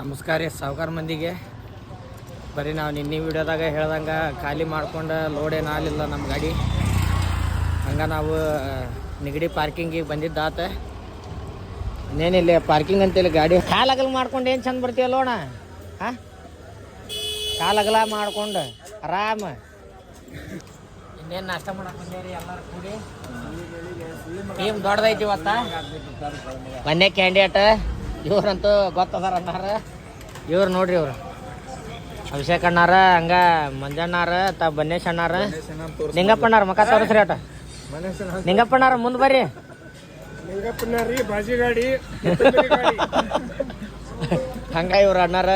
ನಮಸ್ಕಾರ ರೀ ಸಾವುಕಾರ ಮಂದಿಗೆ. ಬರೀ ನಾವು ನಿನ್ನೆ ವಿಡಿಯೋದಾಗ ಹೇಳ್ದಂಗೆ ಖಾಲಿ ಮಾಡ್ಕೊಂಡು ಲೋಡ್ ಏನು ಆಗಲಿಲ್ಲ ನಮ್ಮ ಗಾಡಿ. ಹಂಗೆ ನಾವು ನಿಗಡಿ ಪಾರ್ಕಿಂಗಿಗೆ ಬಂದಿದ್ದಾತ. ಇನ್ನೇನಿಲ್ಲ ಪಾರ್ಕಿಂಗ್ ಅಂತೇಳಿ ಗಾಡಿ ಕಾಲಗಲ್ ಮಾಡ್ಕೊಂಡು ಏನು ಚಂದ ಬರ್ತೀವಲ್ಲ ಅಣ್ಣ. ಹಾಂ, ಕಾಲಗಲ ಮಾಡ್ಕೊಂಡು ಆರಾಮ ಇನ್ನೇನು ನಾಷ್ಟ ಮಾಡಕ್ಕೆ ಬಂದೇವ್ರಿ ಎಲ್ಲರೂ ಕೂಡಿ. ಟೀಮ್ ದೊಡ್ಡದೈತಿ ಇವತ್ತ. ಮೊನ್ನೆ ಕ್ಯಾಂಡಿಡೇಟ್ ಇವ್ರಂತೂ ಗೊತ್ತದಾರ ಅನ್ನಾರ. ಇವ್ರು ನೋಡ್ರಿ, ಇವ್ರು ಅಭಿಷೇಕ್ ಅಣ್ಣಾರ, ಹಂಗ ಮಂಜಣ್ಣಾರ, ಬನ್ನೇಶ್ ಅಣ್ಣಾರ, ನಿಂಗಪ್ಪಣ್ಣಾರ ಮಕ್ಕ ತೋರಿಸ್ರಿ ಅಟ. ನಿಂಗಪ್ಪಣ್ಣಾರ ಮುಂದೆ ಬರ್ರಿ. ಬಾಜಿ ಗಾಡಿ ಹಂಗ ಇವ್ರು ಅಣ್ಣಾರ.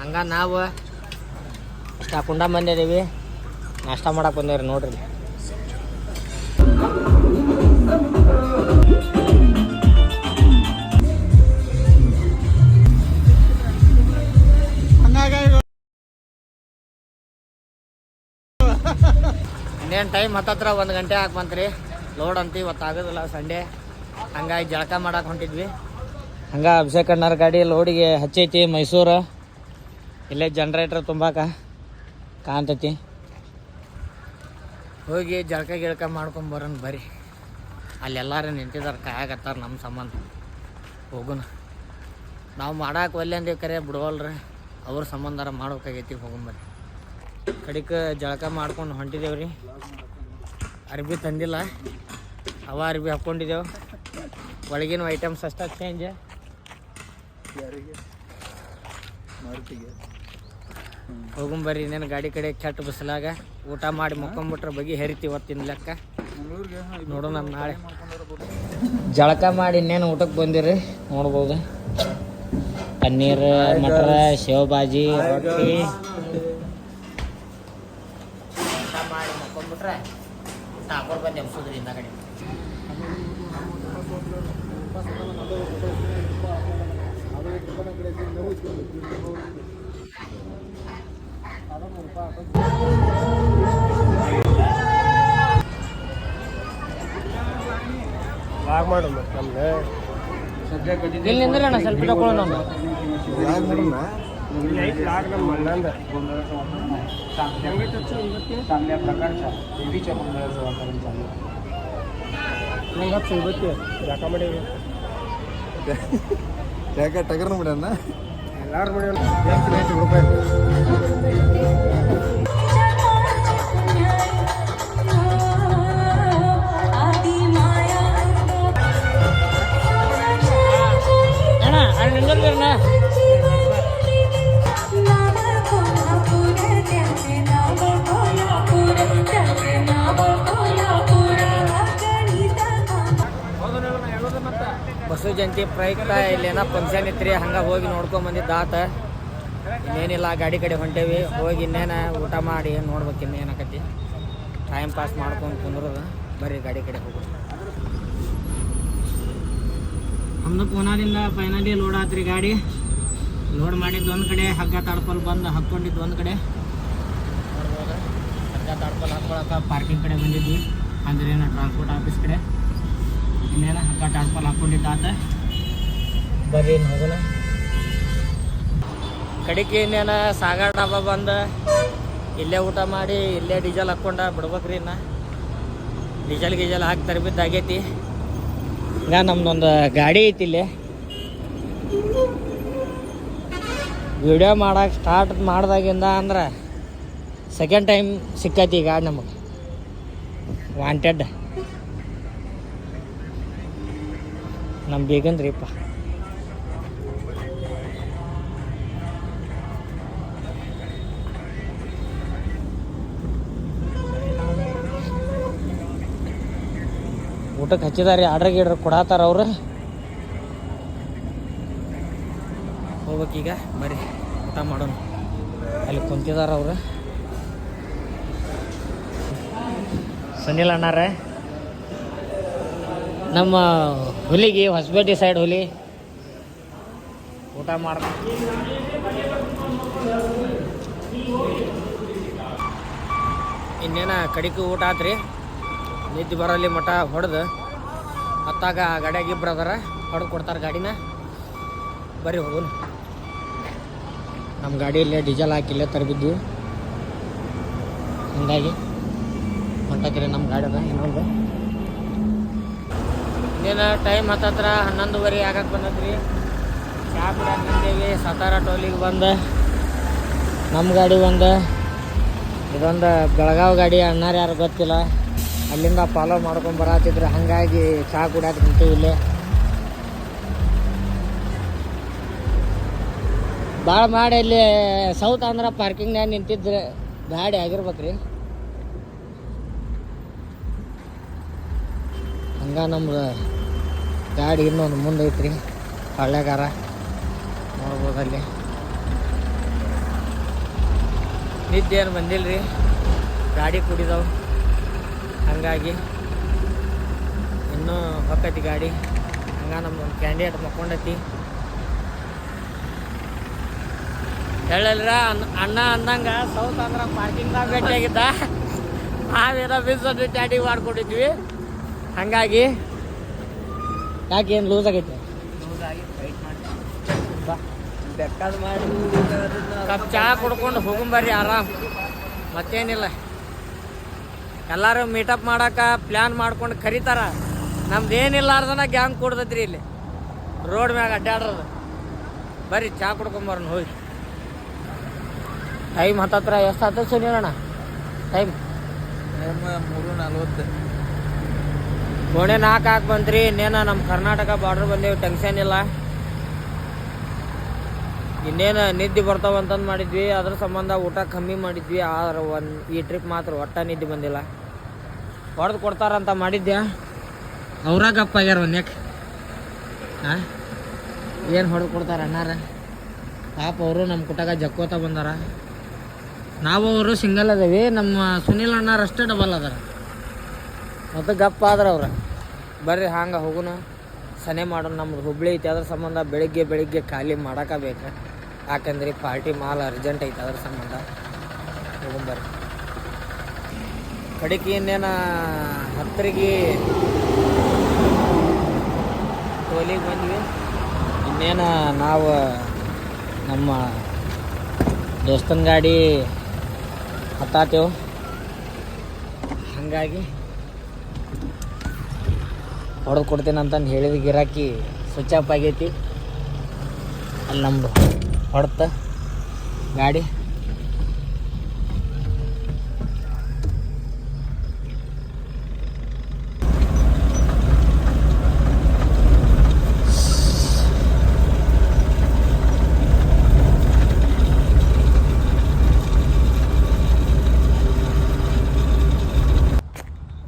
ಹಂಗ ನಾವು ಇಷ್ಟ ಕುಂಡ ಬಂದಿದ್ದೀವಿ, ನಾಷ್ಟ ಮಾಡಕ್ಕೆ ಬಂದೇವ್ರಿ ನೋಡ್ರಿ. ಇನ್ನೇನು ಟೈಮ್ ಹತ್ತತ್ರ 1 ಗಂಟೆ ಹಾಕಿ ಬಂತ್ರಿ. ಲೋಡ್ ಅಂತ ಇವತ್ತು ಆಗೋದಿಲ್ಲ, ಸಂಡೇ. ಹಂಗಾಗಿ ಜಳಕ ಮಾಡಕ್ಕೆ ಹೊಂಟಿದ್ವಿ. ಹಂಗೆ ಅಭಿಷೇಕ್ ಅಣ್ಣಾರ ಗಾಡಿ ಲೋಡಿಗೆ ಹಚ್ಚೈತಿ ಮೈಸೂರು. ಇಲ್ಲೇ ಜನ್ರೇಟ್ರ್ ತುಂಬಾಕ ಕಾಣ್ತೈತಿ. ಹೋಗಿ ಜಳಕ ಗಿಳಕ ಮಾಡ್ಕೊಂಬರೋಣ ಬರ್ರಿ. ಅಲ್ಲೆಲ್ಲರೂ ನಿಂತಿದ್ದಾರೆ, ಕಾಯಾಗತ್ತಾರ ನಮ್ಮ ಸಂಬಂಧ. ಹೋಗೋಣ. ನಾವು ಮಾಡಕ್ಕೆ ಒಲ್ಲೆ ಅಂದೇವು, ಕರೆ ಬಿಡವಲ್ರಿ. ಅವ್ರ ಸಂಬಂಧಾರ ಮಾಡ್ಬೇಕಾಗೈತಿ. ಹೋಗೊಂಬರ್ರಿ. ಕಡಿಕ ಜಳಕ ಮಾಡ್ಕೊಂಡು ಹೊಂಟಿದ್ದೇವ್ರಿ. ಅರ್ಬಿ ತಂದಿಲ್ಲ, ಅವ ಅರ್ಬಿ ಹಾಕ್ಕೊಂಡಿದ್ದೇವೆ. ಒಳಗಿನ ಐಟಮ್ಸ್ ಅಷ್ಟ ಚೇಂಜ್. ಹೋಗೊಂಬರ್ರಿ. ಇನ್ನೇನು ಗಾಡಿ ಕಡೆ ಕೆಟ್ಟ ಬಿಸಿಲಾಗ ಊಟ ಮಾಡಿ ಮುಕ್ಕೊಂಬಿಟ್ರೆ ಬಗೆ ಹರಿತಿ ಇವತ್ತಿನ ಲೆಕ್ಕ. ನೋಡೋಣ ನಾಳೆ. ಜಳಕ ಮಾಡಿ ಇನ್ನೇನು ಊಟಕ್ಕೆ ಬಂದಿರಿ. ನೋಡ್ಬೋದು ಪನ್ನೀರ್, ಮಟರ, ಸೇವ್ ಬಾಜಿ, ರೊಟ್ಟಿ ಮಾಡಿ ಮಕ್ಕೊಂಬಿಟ್ರೆ ಟಾಪರ್ ಬಂದು ಎಬ್ಸೋದ್ರಿ ಇಂದ ಕಡೆ. ಇಲ್ಲಿ ನಿಂದ್ರೆ ಅಣ್ಣ ಸ್ವಲ್ಪ ತಗೊಳ್ಳೋಣ. चांगल्या प्रकारच्या देवीच्या मंगळाचं वातावरण चालू आहे. मग सोबत जाकामध्ये त्या काय टगर मिळेल ना ಎಲ್ಲಾರು मिळेल रुपये. ಬಸವ ಜಯಂತಿ ಪ್ರಯುಕ್ತ ಇಲ್ಲೇನ ಫಂಕ್ಷನ್ ಇತ್ರಿ. ಹಂಗೆ ಹೋಗಿ ನೋಡ್ಕೊಂಬಂದಿದ್ದು ಆತ. ಇನ್ನೇನಿಲ್ಲ, ಗಾಡಿ ಕಡೆ ಹೊಂಟೇವಿ. ಹೋಗಿ ಇನ್ನೇನು ಊಟ ಮಾಡಿ ನೋಡ್ಬೇಕು ಇನ್ನೇನಾಕತಿ. ಟೈಮ್ ಪಾಸ್ ಮಾಡ್ಕೊಂಡು ಕುಂದ್ರದ. ಬರ್ರಿ ಗಾಡಿ ಕಡೆ ಹೋಗೋದು. ನಮ್ದು ಪೂನಾದಿಂದ ಫೈನಲಿ ಲೋಡ್ ಆತ್ರಿ ಗಾಡಿ. ಲೋಡ್ ಮಾಡಿದ್ದು ಒಂದು ಕಡೆ, ಹಗ್ಗ ತಡ್ಪಲ್ ಬಂದು ಹಾಕ್ಕೊಂಡಿದ್ದು ಒಂದು ಕಡೆ. ನೋಡ್ಬೋದು, ಹಗ್ಗ ತಡ್ಪಲ್ ಹಾಕ್ಕೊಳಕ್ಕೆ ಪಾರ್ಕಿಂಗ್ ಕಡೆ ಬಂದಿದ್ವಿ. ಅಂದ್ರೆ ಟ್ರಾನ್ಸ್ಪೋರ್ಟ್ ಆಫೀಸ್ ಕಡೆ. ಇನ್ನೇನು ಹಗ್ಗ ಟಾರ್ಪಲ್ ಹಾಕ್ಕೊಂಡಿದ್ದಾತ. ಬರ್ರಿ ಹೋಗೋಣ. ಕಡಿಕೆ ಇನ್ನೇನು ಸಾಗರ್ ಡಾಬಾ ಬಂದು ಇಲ್ಲೇ ಊಟ ಮಾಡಿ ಇಲ್ಲೇ ಡೀಸೆಲ್ ಹಾಕ್ಕೊಂಡ ಬಿಡ್ಬೇಕ್ರಿ. ಇನ್ನು ಡೀಸೆಲ್ ಹಾಕಿ ತರಬಿದ್ದಾಗೈತಿ. ಈಗ ನಮ್ದೊಂದು ಗಾಡಿ ಐತಿ ಇಲ್ಲಿ. ವಿಡಿಯೋ ಮಾಡಕ್ಕೆ ಸ್ಟಾರ್ಟ್ ಮಾಡ್ದಾಗಿಂದ ಅಂದ್ರೆ ಸೆಕೆಂಡ್ ಟೈಮ್ ಸಿಕ್ಕೈತಿ ಈ ಗಾಡಿ ನಮಗೆ. ವಾಂಟೆಡ್ ನಮ್ಮ ಬೇಗಂದ್ರಿಪ್ಪ. ಊಟಕ್ಕೆ ಹಚ್ಚಿದಾರೆ, ಆರ್ಡ್ರ್ ಗೀಡ್ರ್ ಕೊಡತ್ತಾರ ಅವ್ರು. ಹೋಗ್ಬೇಕೀಗ, ಬರ್ರಿ ಊಟ ಮಾಡೋಣ. ಅಲ್ಲಿ ಕುಂತಿದಾರ ಅವ್ರು. ಸುನಿಲ್ ಅಣ್ಣಾರ, ನಮ್ಮ ಹುಲಿಗೆ ಹೊಸಪೇಟೆ ಸೈಡ್ ಹುಲಿ ಊಟ ಮಾಡ್ಬೇಕು. ಇನ್ನೇನು ಕಡಿಕೆ ಊಟ ಆತ್ರಿ. ನಿದ್ದೆ ಬರಲ್ಲಿ ಮಠ ಹೊಡೆದು ಹತ್ತಾಗ ಗಾಡಿಯಾಗ ಇಬ್ಬರು ಅದಾರ, ಹೊಡೆದು ಕೊಡ್ತಾರೆ ಗಾಡಿನ. ಬರ್ರಿ ಹೋಗೋಣ. ನಮ್ಮ ಗಾಡಿಯಲ್ಲೇ ಡೀಸೆಲ್ ಹಾಕಿಲ್ಲೇ ತರಬಿದ್ವಿ, ಹಂಗಾಗಿ ಹೊಂಟಕ್ರಿ ನಮ್ಮ ಗಾಡಿ ಅದ. ಇನ್ನೊಂದು ಇನ್ನೇನು ಟೈಮ್ ಹತ್ತತ್ರ 11:30 ಆಗಕ್ಕೆ ಬಂದದ್ರಿ. ಚಹಾ ಕುಡಿಯಕ್ಕೆ ಬಂದೇವಿ. ಸತಾರ ಟೋಲಿಗೆ ಬಂದು ನಮ್ಮ ಗಾಡಿ ಒಂದು ಇದೊಂದು ಬೆಳಗಾವಿ ಗಾಡಿ, ಅಣ್ಣಾರು ಯಾರು ಗೊತ್ತಿಲ್ಲ, ಅಲ್ಲಿಂದ ಫಾಲೋ ಮಾಡ್ಕೊಂಡು ಬರತ್ತಿದ್ರು. ಹಾಗಾಗಿ ಚಹಾ ಕುಡಿಯಕ್ಕೆ ನಿಂತೀವಿ ಇಲ್ಲೇ. ಭಾಳ ಮಾಡಿ ಅಲ್ಲಿ ಸೌತ್ ಆಂಧ್ರ ಪಾರ್ಕಿಂಗ್ನಾಗ ನಿಂತಿದ್ರೆ ಗಾಡಿ ಆಗಿರ್ಬೇಕ್ರಿ. ಹಂಗ ನಮ್ದು ಗಾಡಿ ಇನ್ನೊಂದು ಮುಂದೆ ಐತ್ರಿ, ಹಳ್ಳೆಗಾರ ನೋಡ್ಬೋದು. ಅಲ್ಲಿ ನಿದ್ದೆ ಏನು ಬಂದಿಲ್ಲ ರೀ, ಗಾಡಿ ಕುಡಿದವು, ಹಂಗಾಗಿ ಇನ್ನೂ ಹೊಕ್ಕೈತಿ ಗಾಡಿ. ಹಂಗ ನಮ್ದೊಂದು ಕ್ಯಾಂಡಿಡೇಟ್ ಮಕ್ಕೊಂಡೈತಿ. ಹೇಳಲ್ರ ಅಣ್ಣ ಅಂದಂಗೆ ಸೌತ್ ಆಂಧ್ರ ಪಾರ್ಕಿಂಗ್ನಾಗ ಭೇಟಿಯಾಗಿದ್ದ, ನಾವೇನೋ ಬಿಸ್ಸನ್ನು ಚಾಟಿಂಗ್ ಮಾಡ್ಕೊಂಡಿದ್ವಿ. ಹಂಗಾಗಿ ಯಾಕೆ ಏನು ಲೂಸ್ ಆಗೈತೆ, ಕಪ್ ಚಹಾ ಕುಡ್ಕೊಂಡು ಹೋಗಂಬರ್ರಿ ಆರಾಮ್, ಮತ್ತೇನಿಲ್ಲ. ಎಲ್ಲರೂ ಮೀಟಪ್ ಮಾಡಕ್ಕೆ ಪ್ಲ್ಯಾನ್ ಮಾಡ್ಕೊಂಡು ಕರೀತಾರ. ನಮ್ದು ಏನಿಲ್ಲಾರ್ದನ ಗ್ಯಾಂಗ್ ಕೊಡ್ತೈತ್ರಿ ಇಲ್ಲಿ ರೋಡ್ ಮ್ಯಾಗ ಅಡ್ಡಾಡ್ರದು. ಬರ್ರಿ ಚಹಾ ಕುಡ್ಕೊಂಬರ್ನ ಹೋಗಿ. ಟೈಮ್ ಹತ್ತತ್ರ ಎಷ್ಟು ಹತ್ತ ಸುನೀರಣ್ಣ? ಟೈಮ್ 3:40. 4:04 ಹಾಕಿ ಬಂದ್ರಿ. ಇನ್ನೇನು ನಮ್ಮ ಕರ್ನಾಟಕ ಬಾರ್ಡ್ರ್ ಬಂದೇವಿ, ಟೆನ್ಷನ್ ಇಲ್ಲ. ಇನ್ನೇನು ನಿದ್ದೆ ಬರ್ತಾವಂತಂದು ಮಾಡಿದ್ವಿ, ಅದ್ರ ಸಂಬಂಧ ಊಟ ಕಮ್ಮಿ ಮಾಡಿದ್ವಿ. ಆದ್ರೆ ಈ ಟ್ರಿಪ್ ಮಾತ್ರ ಒಟ್ಟ ನಿದ್ದೆ ಬಂದಿಲ್ಲ. ಹೊಡೆದು ಕೊಡ್ತಾರಂತ ಮಾಡಿದ್ದೆ, ಅವ್ರಾಗಪ್ಪ ಆಗ್ಯಾರ ಒಂದ್ಯಾಕೆ. ಹಾಂ, ಏನು ಹೊಡೆದು ಕೊಡ್ತಾರೆ ಅಣ್ಣಾರ ಪಾಪ. ಅವರು ನಮ್ಮ ಕುಟಾಗ ಜಕ್ಕೋತ ಬಂದಾರ. ನಾವು ಅವರು ಸಿಂಗಲ್ ಅದೇವಿ, ನಮ್ಮ ಸುನೀಲ್ ಅಣ್ಣಾರು ಅಷ್ಟೇ ಡಬಲ್ ಅದಾರ. ಮತ್ತು ಗಪ್ಪ ಆದ್ರೆ ಅವ್ರು. ಬರ್ರಿ ಹಂಗೆ ಹೋಗುನ, ಸನೆ ಮಾಡೋಣ. ನಮ್ದು ಹುಬ್ಳಿ ಐತಿ, ಅದ್ರ ಸಂಬಂಧ ಬೆಳಿಗ್ಗೆ ಖಾಲಿ ಮಾಡೋಕಬೇಕು. ಯಾಕಂದ್ರೆ ಪಾರ್ಟಿ ಮಾಲ್ ಅರ್ಜೆಂಟ್ ಐತೆ, ಅದ್ರ ಸಂಬಂಧ ಹೋಗುಂಬರ್ರಿ. ಕಡೆಗೆ ಇನ್ನೇನು 10ಗೆ ಟೋಲಿಗೆ ಬಂದ್ವಿ. ಇನ್ನೇನು ನಾವು ನಮ್ಮ ದೋಸ್ತನ ಗಾಡಿ ಹತ್ತಾತೇವು. ಹಾಗಾಗಿ ಹೊಡೆದು ಕೊಡ್ತೀನಿ ಅಂತಂದು ಹೇಳಿದ ಗಿರಾಕಿ ಸ್ವಿಚ್ ಆಫ್ ಆಗೈತಿ. ಅಲ್ಲಿ ನಮ್ಮದು ಹೊಡ್ತ ಗಾಡಿ.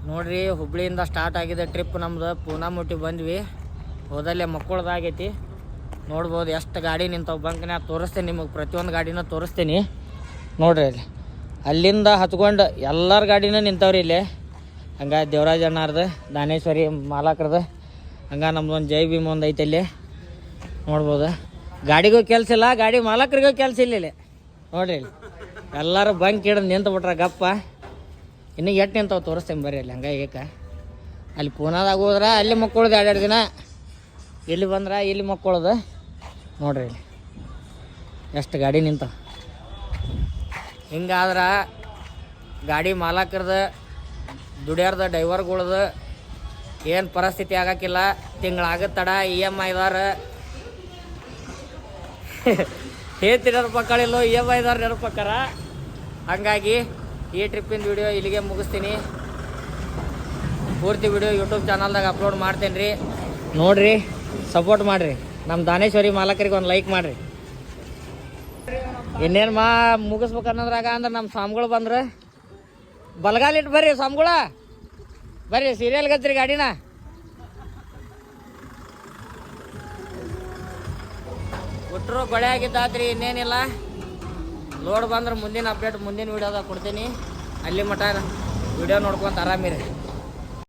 ನೋಡ್ರಿ, ಹುಬ್ಳಿಯಿಂದ ಸ್ಟಾರ್ಟ್ ಆಗಿದೆ ಟ್ರಿಪ್ ನಮ್ದು. ಪೂನಾ ಮುಟ್ಟಿ ಬಂದ್ವಿ. ಹೋದಲ್ಲೇ ಮಕ್ಕಳದಾಗೈತಿ. ನೋಡ್ಬೋದು ಎಷ್ಟು ಗಾಡಿ ನಿಂತಾವ ಬಂಕ್ನ್ಯಾಗ. ತೋರಿಸ್ತೀನಿ ನಿಮಗೆ, ಪ್ರತಿಯೊಂದು ಗಾಡಿನ ತೋರಿಸ್ತೀನಿ ನೋಡ್ರಿ. ಅಲ್ಲಿ ಅಲ್ಲಿಂದ ಹತ್ಕೊಂಡು ಎಲ್ಲರ ಗಾಡಿನ ನಿಂತವ್ರಿ ಇಲ್ಲಿ. ಹಂಗೆ ದೇವರಾಜ ಅಣ್ಣಾರ್ದು, ದಾನೇಶ್ವರಿ ಮಾಲಕ್ರದ್ದು, ಹಂಗೆ ನಮ್ದೊಂದು ಜೈ ಭೀಮ್ ಒಂದು ಐತೆ ಇಲ್ಲಿ ನೋಡ್ಬೋದು. ಗಾಡಿಗೂ ಕೆಲಸ ಇಲ್ಲ, ಗಾಡಿ ಮಾಲಕ್ರಿಗೂ ಕೆಲಸ ಇಲ್ಲ ಇಲ್ಲಿ ನೋಡ್ರಿ. ಇಲ್ಲಿ ಎಲ್ಲರೂ ಬಂಕ್ ಹಿಡಿದು ನಿಂತು ಬಿಟ್ರ ಗಪ್ಪ. ಇನ್ನು ಎಟ್ಟು ನಿಂತಾವ ತೋರಿಸ್ತೇನೆ ಬರ್ರಿ. ಅಲ್ಲಿ ಹಂಗೆ ಏಕ ಅಲ್ಲಿ ಪೂನಾದಾಗ ಹೋದ್ರೆ ಅಲ್ಲಿ ಮಕ್ಕಳದು 2 ದಿನ, ಇಲ್ಲಿ ಬಂದ್ರೆ ಇಲ್ಲಿ ಮಕ್ಕಳದು ನೋಡ್ರಿ. ಇಲ್ಲಿ ಎಷ್ಟು ಗಾಡಿ ನಿಂತಾವ. ಹಿಂಗಾದ್ರೆ ಗಾಡಿ ಮಾಲಕರ್ದು, ದುಡಿಯಾರ್ದ ಡ್ರೈವರ್ಗಳದು ಏನು ಪರಿಸ್ಥಿತಿ ಆಗಕ್ಕಿಲ್ಲ. ತಿಂಗಳಾಗತ್ತೆ ತಡ. EMI ಹೇಳ್ತಿರೋದು ಪಕ್ಕಳಿಲ್ಲ, EMI ನೆನಪಕ್ಕಾರ. ಹಾಗಾಗಿ ಈ ಟ್ರಿಪ್ಪಿನ ವಿಡಿಯೋ ಇಲ್ಲಿಗೆ ಮುಗಿಸ್ತೀನಿ. ಪೂರ್ತಿ ವಿಡಿಯೋ ಯೂಟ್ಯೂಬ್ ಚಾನಲ್ದಾಗ ಅಪ್ಲೋಡ್ ಮಾಡ್ತೇನೆ ರೀ, ನೋಡಿರಿ, ಸಪೋರ್ಟ್ ಮಾಡಿರಿ. ನಮ್ಮ ದಾನೇಶ್ವರಿ ಮಾಲಕರಿಗೆ ಒಂದು ಲೈಕ್ ಮಾಡಿರಿ. ಇನ್ನೇನು ಮುಗಿಸ್ಬೇಕನ್ನೋದ್ರಾಗ ಅಂದ್ರೆ ನಮ್ಮ ಸ್ವಾಮಿಗಳು ಬಂದ್ರೆ ಬಲಗಾಲಿಟ್ಟು ಬರ್ರಿ ಸ್ವಾಮಿಗಳ, ಬರ್ರಿ ಸೀರಿಯಲ್ ಗತ್ರಿ ಗಾಡಿನ. ಒಟ್ಟರು ಗೊಳೆ ಆಗಿದ್ದಾತ್ರಿ, ಇನ್ನೇನಿಲ್ಲ. ಲೋಡ್ ಬಂದ್ರೆ ಮುಂದಿನ ಅಪ್ಡೇಟ್ ಮುಂದಿನ ವೀಡಿಯೋದಾಗ ಕೊಡ್ತೀನಿ. ಅಲ್ಲಿ ಮಟ್ಟ ವಿಡಿಯೋ ನೋಡ್ಕೊಂತ ಆರಾಮಿರಿ.